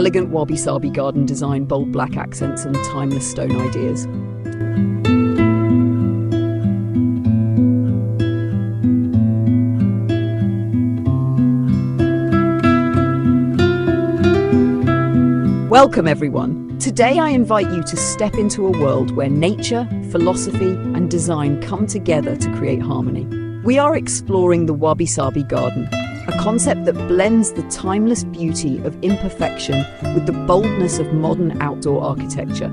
Elegant Wabi Sabi garden design, bold black accents and timeless stone ideas. Welcome everyone. Today I invite you to step into a world where nature, philosophy and design come together to create harmony. We are exploring the Wabi Sabi garden, a concept that blends the timeless beauty of imperfection with the boldness of modern outdoor architecture.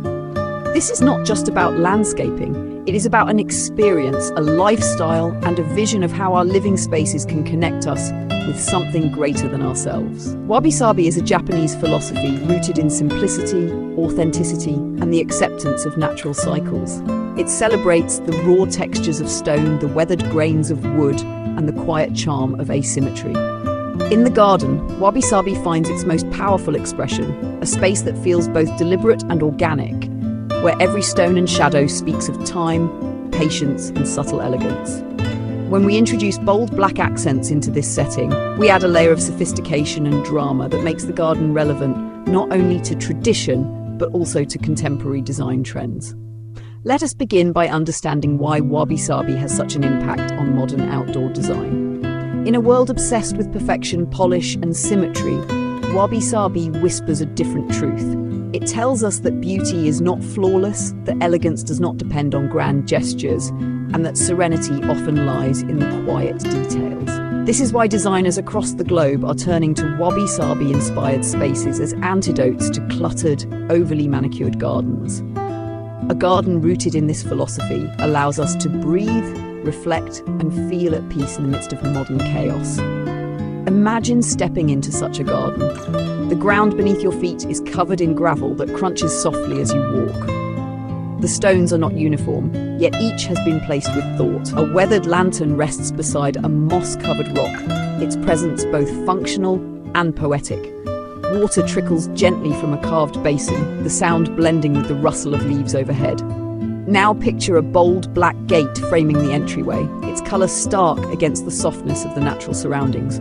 This is not just about landscaping, it is about an experience, a lifestyle, and a vision of how our living spaces can connect us with something greater than ourselves. Wabi Sabi is a Japanese philosophy rooted in simplicity, authenticity, and the acceptance of natural cycles. It celebrates the raw textures of stone, the weathered grains of wood, and the quiet charm of asymmetry. In the garden, Wabi Sabi finds its most powerful expression, a space that feels both deliberate and organic, where every stone and shadow speaks of time, patience, and subtle elegance. When we introduce bold black accents into this setting, we add a layer of sophistication and drama that makes the garden relevant not only to tradition, but also to contemporary design trends. Let us begin by understanding why Wabi Sabi has such an impact on modern outdoor design. In a world obsessed with perfection, polish, and symmetry, Wabi Sabi whispers a different truth. It tells us that beauty is not flawless, that elegance does not depend on grand gestures, and that serenity often lies in the quiet details. This is why designers across the globe are turning to Wabi Sabi-inspired spaces as antidotes to cluttered, overly manicured gardens. A garden rooted in this philosophy allows us to breathe, reflect, and feel at peace in the midst of modern chaos. Imagine stepping into such a garden. The ground beneath your feet is covered in gravel that crunches softly as you walk. The stones are not uniform, yet each has been placed with thought. A weathered lantern rests beside a moss-covered rock, its presence both functional and poetic. Water trickles gently from a carved basin, the sound blending with the rustle of leaves overhead. Now picture a bold black gate framing the entryway, its colour stark against the softness of the natural surroundings.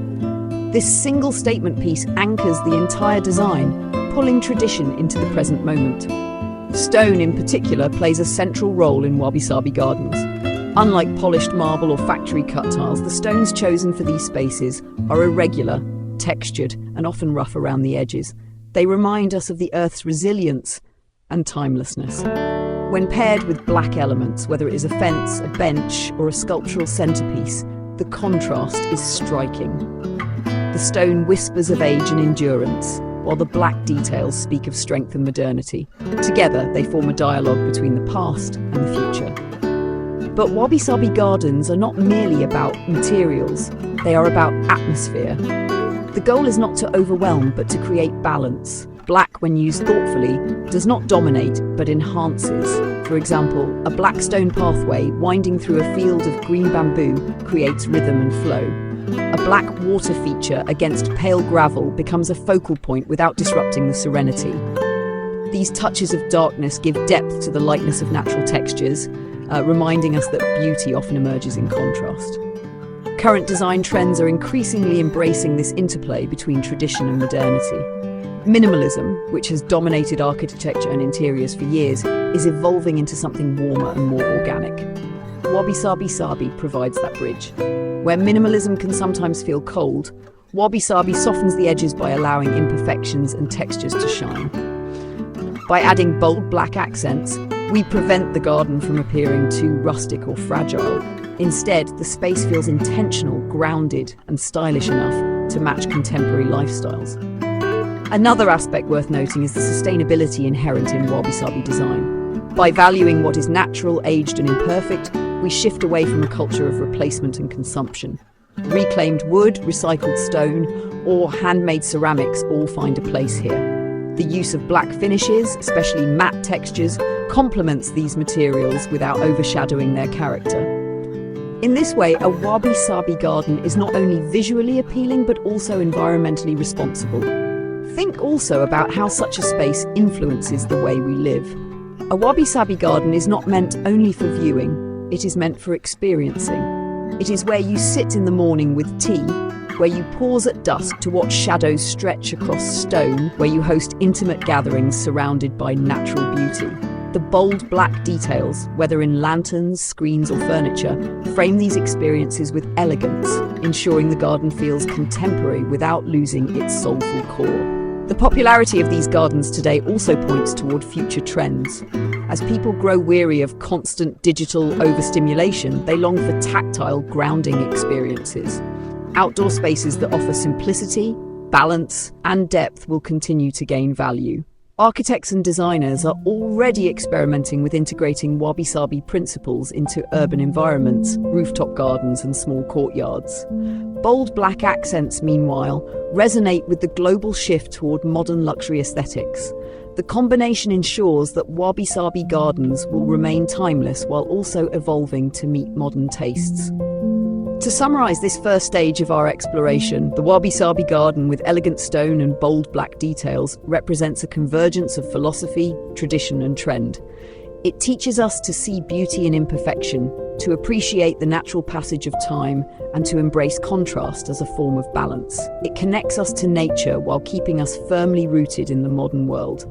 This single statement piece anchors the entire design, pulling tradition into the present moment. Stone in particular plays a central role in Wabi Sabi gardens. Unlike polished marble or factory-cut tiles, the stones chosen for these spaces are irregular, textured, and often rough around the edges. They remind us of the Earth's resilience and timelessness. When paired with black elements, whether it is a fence, a bench, or a sculptural centerpiece, the contrast is striking. The stone whispers of age and endurance, while the black details speak of strength and modernity. Together, they form a dialogue between the past and the future. But Wabi Sabi gardens are not merely about materials, they are about atmosphere. The goal is not to overwhelm, but to create balance. Black, when used thoughtfully, does not dominate, but enhances. For example, a black stone pathway winding through a field of green bamboo creates rhythm and flow. A black water feature against pale gravel becomes a focal point without disrupting the serenity. These touches of darkness give depth to the lightness of natural textures, reminding us that beauty often emerges in contrast. Current design trends are increasingly embracing this interplay between tradition and modernity. Minimalism, which has dominated architecture and interiors for years, is evolving into something warmer and more organic. Wabi Sabi provides that bridge. Where minimalism can sometimes feel cold, Wabi Sabi softens the edges by allowing imperfections and textures to shine. By adding bold black accents, we prevent the garden from appearing too rustic or fragile. Instead, the space feels intentional, grounded, and stylish enough to match contemporary lifestyles. Another aspect worth noting is the sustainability inherent in Wabi Sabi design. By valuing what is natural, aged, and imperfect, we shift away from a culture of replacement and consumption. Reclaimed wood, recycled stone, or handmade ceramics all find a place here. The use of black finishes, especially matte textures, complements these materials without overshadowing their character. In this way, a Wabi Sabi garden is not only visually appealing but also environmentally responsible. Think also about how such a space influences the way we live. A Wabi Sabi garden is not meant only for viewing, it is meant for experiencing. It is where you sit in the morning with tea, where you pause at dusk to watch shadows stretch across stone, where you host intimate gatherings surrounded by natural beauty. The bold black details, whether in lanterns, screens or furniture, frame these experiences with elegance, ensuring the garden feels contemporary without losing its soulful core. The popularity of these gardens today also points toward future trends. As people grow weary of constant digital overstimulation, they long for tactile, grounding experiences. Outdoor spaces that offer simplicity, balance, and depth will continue to gain value. Architects and designers are already experimenting with integrating Wabi Sabi principles into urban environments, rooftop gardens, and small courtyards. Bold black accents, meanwhile, resonate with the global shift toward modern luxury aesthetics. The combination ensures that Wabi Sabi gardens will remain timeless while also evolving to meet modern tastes. To summarize this first stage of our exploration, the Wabi Sabi garden with elegant stone and bold black details represents a convergence of philosophy, tradition and trend. It teaches us to see beauty in imperfection, to appreciate the natural passage of time, and to embrace contrast as a form of balance. It connects us to nature while keeping us firmly rooted in the modern world.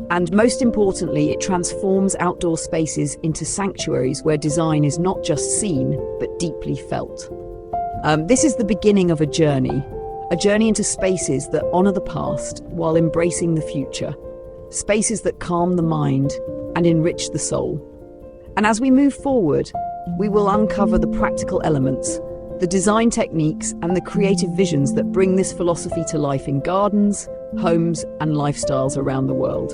And most importantly, it transforms outdoor spaces into sanctuaries where design is not just seen, but deeply felt. This is the beginning of a journey into spaces that honor the past while embracing the future, spaces that calm the mind and enrich the soul. And as we move forward, we will uncover the practical elements, the design techniques, and the creative visions that bring this philosophy to life in gardens, homes, and lifestyles around the world.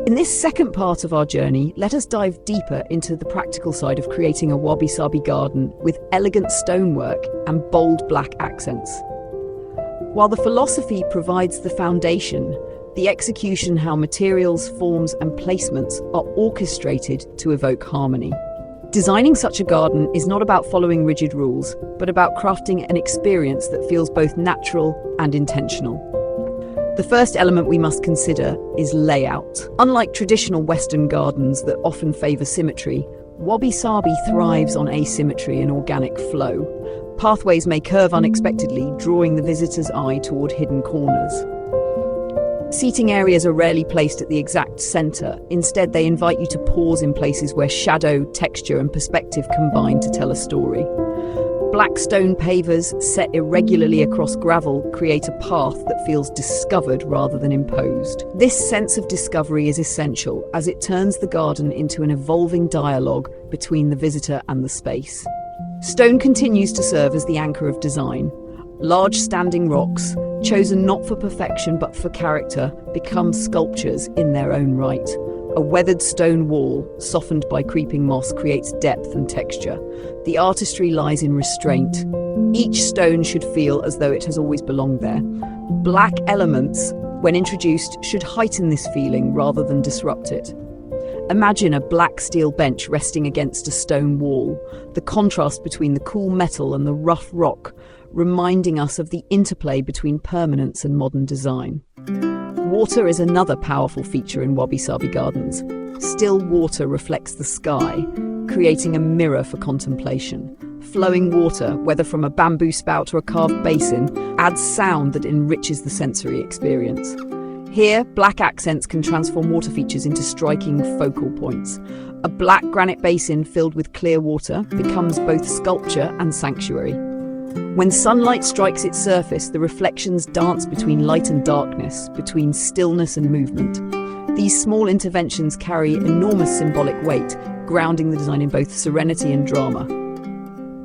In this second part of our journey, let us dive deeper into the practical side of creating a Wabi Sabi garden with elegant stonework and bold black accents. While the philosophy provides the foundation, the execution, how materials, forms, and placements are orchestrated to evoke harmony. Designing such a garden is not about following rigid rules, but about crafting an experience that feels both natural and intentional. The first element we must consider is layout. Unlike traditional Western gardens that often favor symmetry, Wabi Sabi thrives on asymmetry and organic flow. Pathways may curve unexpectedly, drawing the visitor's eye toward hidden corners. Seating areas are rarely placed at the exact center. Instead, they invite you to pause in places where shadow, texture, and perspective combine to tell a story. Black stone pavers set irregularly across gravel create a path that feels discovered rather than imposed. This sense of discovery is essential as it turns the garden into an evolving dialogue between the visitor and the space. Stone continues to serve as the anchor of design. Large standing rocks, chosen not for perfection but for character, become sculptures in their own right. A weathered stone wall, softened by creeping moss, creates depth and texture. The artistry lies in restraint. Each stone should feel as though it has always belonged there. Black elements, when introduced, should heighten this feeling rather than disrupt it. Imagine a black steel bench resting against a stone wall, the contrast between the cool metal and the rough rock, reminding us of the interplay between permanence and modern design. Water is another powerful feature in Wabi Sabi gardens. Still water reflects the sky, creating a mirror for contemplation. Flowing water, whether from a bamboo spout or a carved basin, adds sound that enriches the sensory experience. Here, black accents can transform water features into striking focal points. A black granite basin filled with clear water becomes both sculpture and sanctuary. When sunlight strikes its surface, the reflections dance between light and darkness, between stillness and movement. These small interventions carry enormous symbolic weight, grounding the design in both serenity and drama.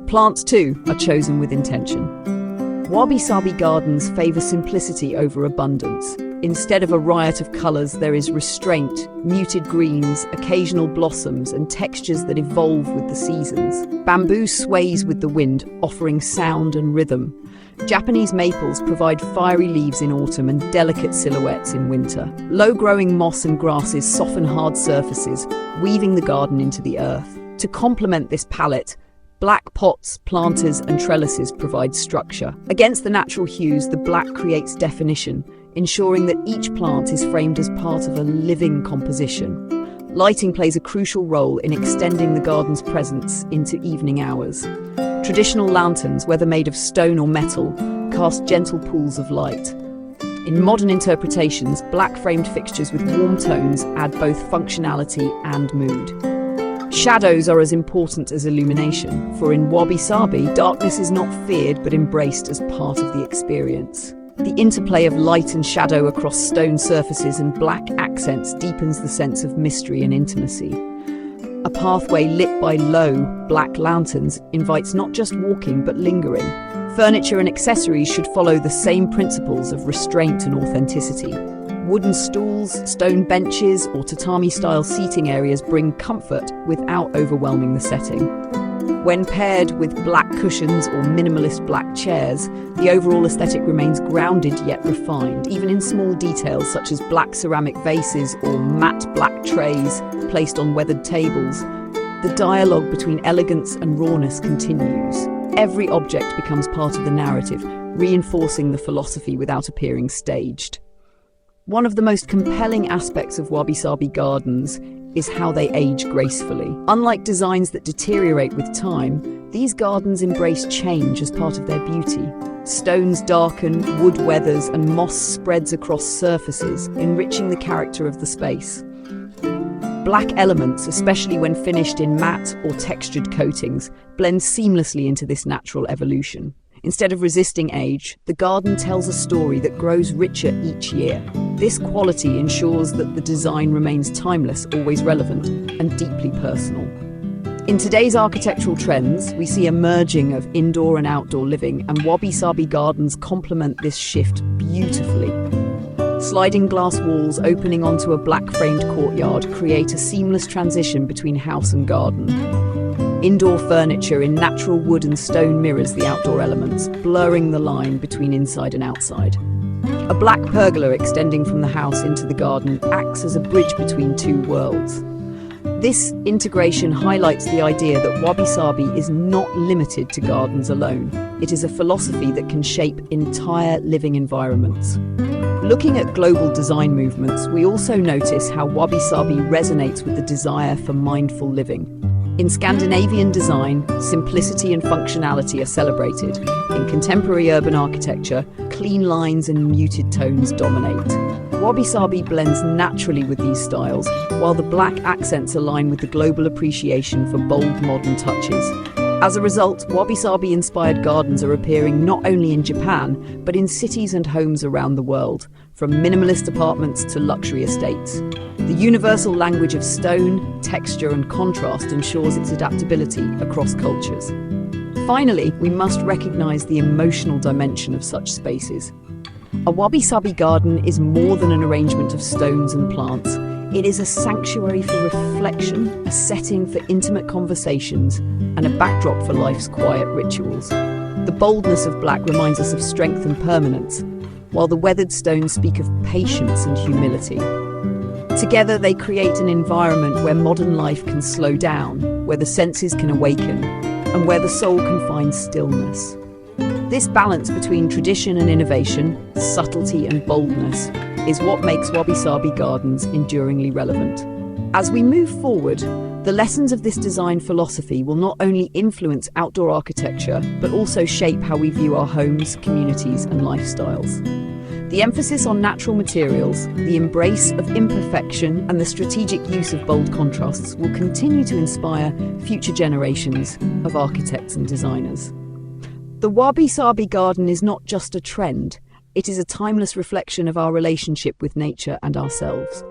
Plants, too, are chosen with intention. Wabi Sabi gardens favor simplicity over abundance. Instead of a riot of colors, there is restraint, muted greens, occasional blossoms, and textures that evolve with the seasons. Bamboo sways with the wind, offering sound and rhythm. Japanese maples provide fiery leaves in autumn and delicate silhouettes in winter. Low-growing moss and grasses soften hard surfaces, weaving the garden into the earth. To complement this palette, Black pots, planters, and trellises provide structure. Against the natural hues, the black creates definition, ensuring that each plant is framed as part of a living composition. Lighting plays a crucial role in extending the garden's presence into evening hours. Traditional lanterns, whether made of stone or metal, cast gentle pools of light. In modern interpretations, black-framed fixtures with warm tones add both functionality and mood. Shadows are as important as illumination, for in Wabi Sabi, darkness is not feared but embraced as part of the experience. The interplay of light and shadow across stone surfaces and black accents deepens the sense of mystery and intimacy. A pathway lit by low, black lanterns invites not just walking but lingering. Furniture and accessories should follow the same principles of restraint and authenticity. Wooden stools, stone benches, or tatami-style seating areas bring comfort without overwhelming the setting. When paired with black cushions or minimalist black chairs, the overall aesthetic remains grounded yet refined, even in small details such as black ceramic vases or matte black trays placed on weathered tables. The dialogue between elegance and rawness continues. Every object becomes part of the narrative, reinforcing the philosophy without appearing staged. One of the most compelling aspects of Wabi Sabi gardens is how they age gracefully. Unlike designs that deteriorate with time, these gardens embrace change as part of their beauty. Stones darken, wood weathers, and moss spreads across surfaces, enriching the character of the space. Black elements, especially when finished in matte or textured coatings, blend seamlessly into this natural evolution. Instead of resisting age, the garden tells a story that grows richer each year. This quality ensures that the design remains timeless, always relevant, and deeply personal. In today's architectural trends, we see a merging of indoor and outdoor living, and Wabi Sabi gardens complement this shift beautifully. Sliding glass walls opening onto a black-framed courtyard create a seamless transition between house and garden. Indoor furniture in natural wood and stone mirrors the outdoor elements, blurring the line between inside and outside. A black pergola extending from the house into the garden acts as a bridge between two worlds. This integration highlights the idea that Wabi Sabi is not limited to gardens alone. It is a philosophy that can shape entire living environments. Looking at global design movements, we also notice how Wabi Sabi resonates with the desire for mindful living. In Scandinavian design, simplicity and functionality are celebrated. In contemporary urban architecture, clean lines and muted tones dominate. Wabi Sabi blends naturally with these styles, while the black accents align with the global appreciation for bold modern touches. As a result, Wabi Sabi-inspired gardens are appearing not only in Japan, but in cities and homes around the world, from minimalist apartments to luxury estates. The universal language of stone, texture, and contrast ensures its adaptability across cultures. Finally, we must recognize the emotional dimension of such spaces. A Wabi Sabi garden is more than an arrangement of stones and plants. It is a sanctuary for reflection, a setting for intimate conversations, and a backdrop for life's quiet rituals. The boldness of black reminds us of strength and permanence, while the weathered stones speak of patience and humility. Together, they create an environment where modern life can slow down, where the senses can awaken, and where the soul can find stillness. This balance between tradition and innovation, subtlety and boldness, is what makes Wabi Sabi gardens enduringly relevant. As we move forward, the lessons of this design philosophy will not only influence outdoor architecture, but also shape how we view our homes, communities, and lifestyles. The emphasis on natural materials, the embrace of imperfection, and the strategic use of bold contrasts will continue to inspire future generations of architects and designers. The Wabi Sabi garden is not just a trend, it is a timeless reflection of our relationship with nature and ourselves.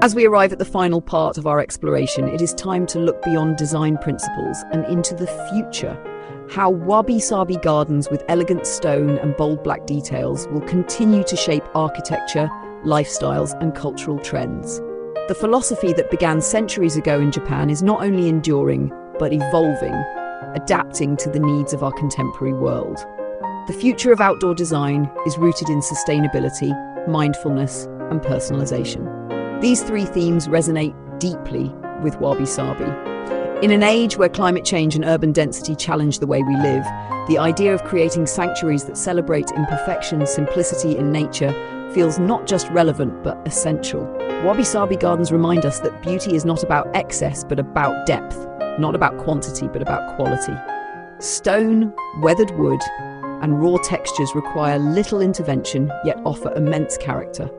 As we arrive at the final part of our exploration, it is time to look beyond design principles and into the future. how Wabi Sabi gardens with elegant stone and bold black details will continue to shape architecture, lifestyles, and cultural trends. The philosophy that began centuries ago in Japan is not only enduring, but evolving, adapting to the needs of our contemporary world. The future of outdoor design is rooted in sustainability, mindfulness, and personalization. These three themes resonate deeply with Wabi Sabi. In an age where climate change and urban density challenge the way we live, the idea of creating sanctuaries that celebrate imperfection, simplicity in nature feels not just relevant but essential. Wabi Sabi gardens remind us that beauty is not about excess but about depth, not about quantity but about quality. Stone, weathered wood, and raw textures require little intervention yet offer immense character.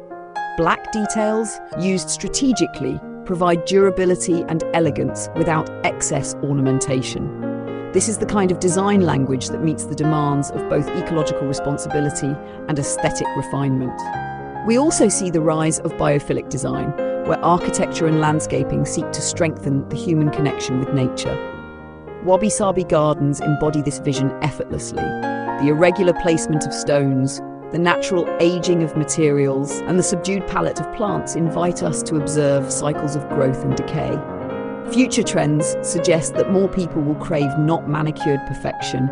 Black details, used strategically, provide durability and elegance without excess ornamentation. This is the kind of design language that meets the demands of both ecological responsibility and aesthetic refinement. We also see the rise of biophilic design, where architecture and landscaping seek to strengthen the human connection with nature. Wabi Sabi gardens embody this vision effortlessly. The irregular placement of stones, the natural aging of materials, and the subdued palette of plants invite us to observe cycles of growth and decay. Future trends suggest that more people will crave not manicured perfection,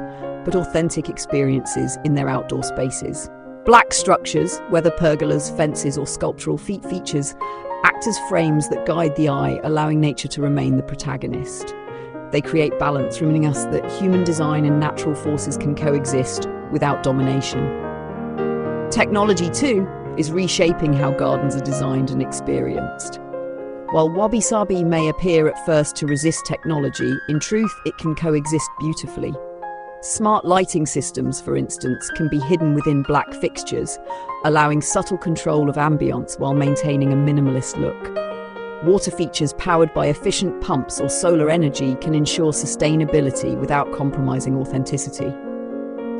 but authentic experiences in their outdoor spaces. Black structures, whether pergolas, fences, or sculptural features, act as frames that guide the eye, allowing nature to remain the protagonist. They create balance, reminding us that human design and natural forces can coexist without domination. Technology, too, is reshaping how gardens are designed and experienced. While Wabi Sabi may appear at first to resist technology, in truth, it can coexist beautifully. Smart lighting systems, for instance, can be hidden within black fixtures, allowing subtle control of ambience while maintaining a minimalist look. Water features powered by efficient pumps or solar energy can ensure sustainability without compromising authenticity.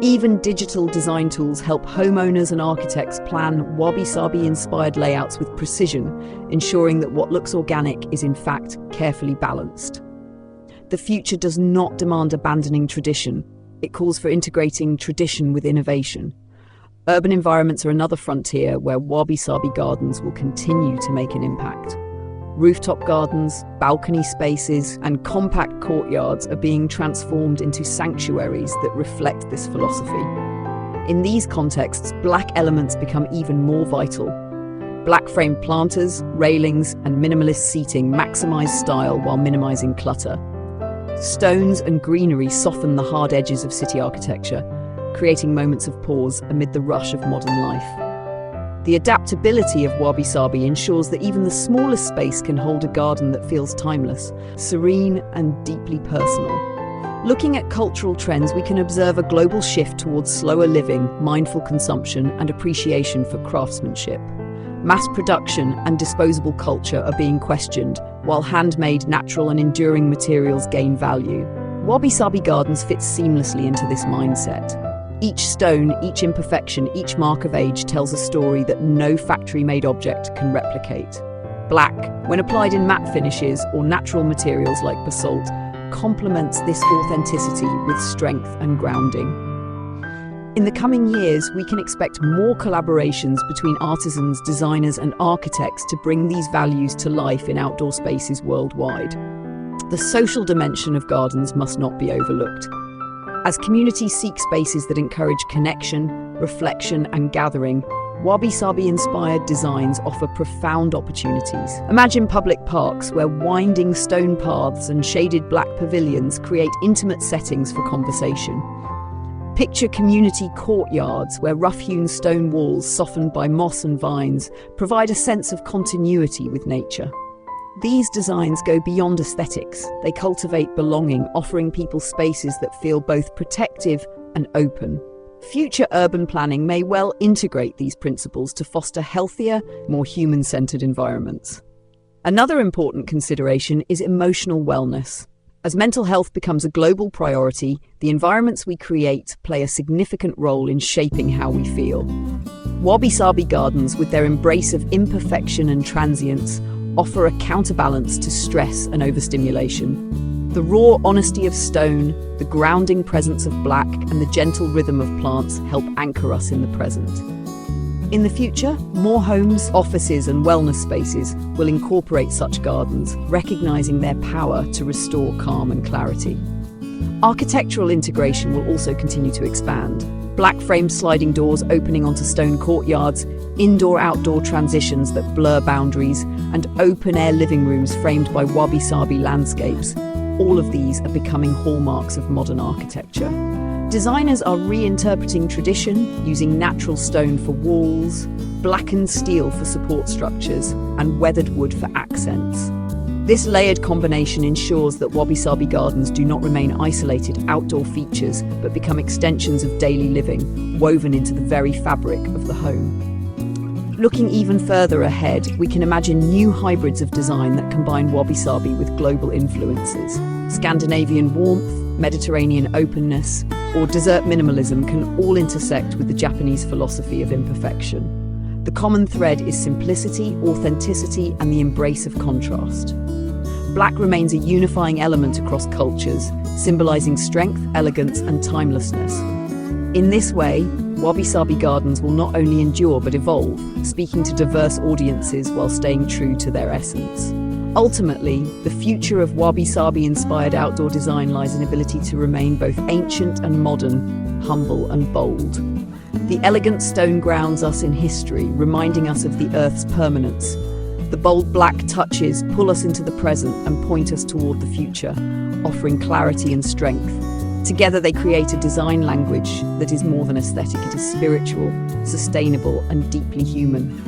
Even digital design tools help homeowners and architects plan Wabi Sabi-inspired layouts with precision, ensuring that what looks organic is in fact carefully balanced. The future does not demand abandoning tradition. It calls for integrating tradition with innovation. Urban environments are another frontier where Wabi Sabi gardens will continue to make an impact. Rooftop gardens, balcony spaces, and compact courtyards are being transformed into sanctuaries that reflect this philosophy. In these contexts, black elements become even more vital. Black-framed planters, railings, and minimalist seating maximize style while minimizing clutter. Stones and greenery soften the hard edges of city architecture, creating moments of pause amid the rush of modern life. The adaptability of Wabi Sabi ensures that even the smallest space can hold a garden that feels timeless, serene, and deeply personal. Looking at cultural trends, we can observe a global shift towards slower living, mindful consumption, and appreciation for craftsmanship. Mass production and disposable culture are being questioned, while handmade, natural, and enduring materials gain value. Wabi Sabi gardens fit seamlessly into this mindset. Each stone, each imperfection, each mark of age tells a story that no factory-made object can replicate. Black, when applied in matte finishes or natural materials like basalt, complements this authenticity with strength and grounding. In the coming years, we can expect more collaborations between artisans, designers, and architects to bring these values to life in outdoor spaces worldwide. The social dimension of gardens must not be overlooked. As communities seek spaces that encourage connection, reflection, and gathering, Wabi Sabi-inspired designs offer profound opportunities. Imagine public parks where winding stone paths and shaded black pavilions create intimate settings for conversation. Picture community courtyards where rough-hewn stone walls softened by moss and vines provide a sense of continuity with nature. These designs go beyond aesthetics. They cultivate belonging, offering people spaces that feel both protective and open. Future urban planning may well integrate these principles to foster healthier, more human-centered environments. Another important consideration is emotional wellness. As mental health becomes a global priority, the environments we create play a significant role in shaping how we feel. Wabi Sabi gardens, with their embrace of imperfection and transience, offer a counterbalance to stress and overstimulation. The raw honesty of stone, the grounding presence of black, and the gentle rhythm of plants help anchor us in the present. In the future, more homes, offices, and wellness spaces will incorporate such gardens, recognizing their power to restore calm and clarity. Architectural integration will also continue to expand. Black framed sliding doors opening onto stone courtyards, indoor-outdoor transitions that blur boundaries, and open-air living rooms framed by Wabi Sabi landscapes. All of these are becoming hallmarks of modern architecture. Designers are reinterpreting tradition, using natural stone for walls, blackened steel for support structures, and weathered wood for accents. This layered combination ensures that Wabi Sabi gardens do not remain isolated outdoor features, but become extensions of daily living, woven into the very fabric of the home. Looking even further ahead, we can imagine new hybrids of design that combine Wabi Sabi with global influences. Scandinavian warmth, Mediterranean openness, or desert minimalism can all intersect with the Japanese philosophy of imperfection. The common thread is simplicity, authenticity, and the embrace of contrast. Black remains a unifying element across cultures, symbolizing strength, elegance, and timelessness. In this way, Wabi Sabi gardens will not only endure but evolve, speaking to diverse audiences while staying true to their essence. Ultimately, the future of Wabi Sabi-inspired outdoor design lies in ability to remain both ancient and modern, humble and bold. The elegant stone grounds us in history, reminding us of the Earth's permanence. The bold black touches pull us into the present and point us toward the future, offering clarity and strength. Together they create a design language that is more than aesthetic, it is spiritual, sustainable, and deeply human.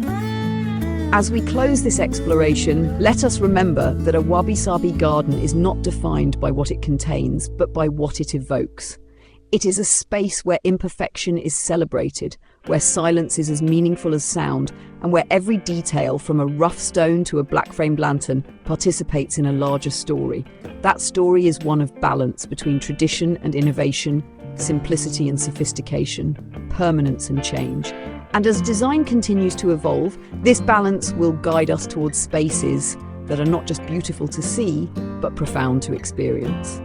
As we close this exploration, let us remember that a Wabi Sabi garden is not defined by what it contains, but by what it evokes. It is a space where imperfection is celebrated, where silence is as meaningful as sound, and where every detail, from a rough stone to a black-framed lantern, participates in a larger story. That story is one of balance between tradition and innovation, simplicity and sophistication, permanence and change. And as design continues to evolve, this balance will guide us towards spaces that are not just beautiful to see, but profound to experience.